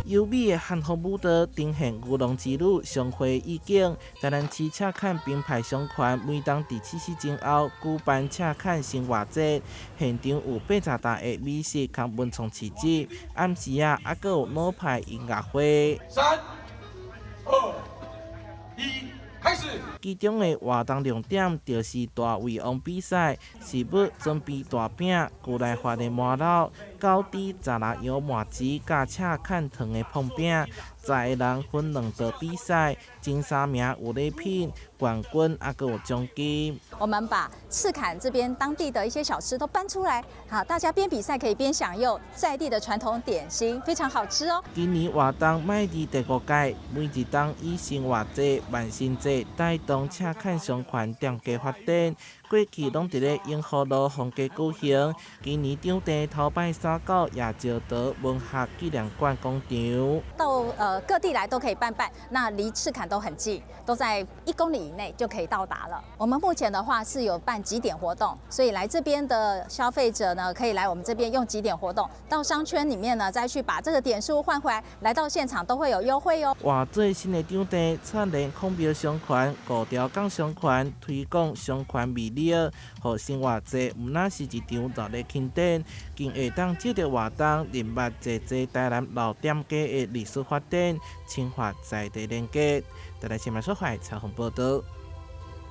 优美的汉风舞蹈呈现牛郎织女相会意境。台南市赤坎并排商圈每当第7时前后举办赤坎生活节，现场有80台的美食及文创市集，暗时还佫有老派音乐会。3、2、1，开始！其中的活动亮点就是大胃王比赛，是要准备大饼、古来发的麻粩、高低十六样麻糍，甲赤坎糖的碰饼。10个人分2道比赛，前3名有礼品、冠军，还佫有奖金。我们把赤坎这边当地的一些小吃都搬出来，好，大家边比赛可以边享用在地的传统点心，非常好吃哦。今年活动迈入第5届，每一档以生活节、万圣节带动赤坎商圈店家发展。过去拢伫咧永和路皇家举行，今年场地头摆3个也招到文学纪念馆广场。到各地来都可以办，那离赤坎都很近，都在1公里以内就可以到达了。我们目前的话是有办集点活动，所以来这边的消费者呢，可以来我们这边用集点活动，到商圈里面呢再去把这个点数换回来，来到现场都会有优惠哦。换最新的场地，串联孔庙商圈、五条港商圈，推广商圈魅力，互生活节毋那是一场热烈庆典，更会当借着活动，认捌济台南老店家的历史发展，深化在地连接。台南新闻所采采访报道。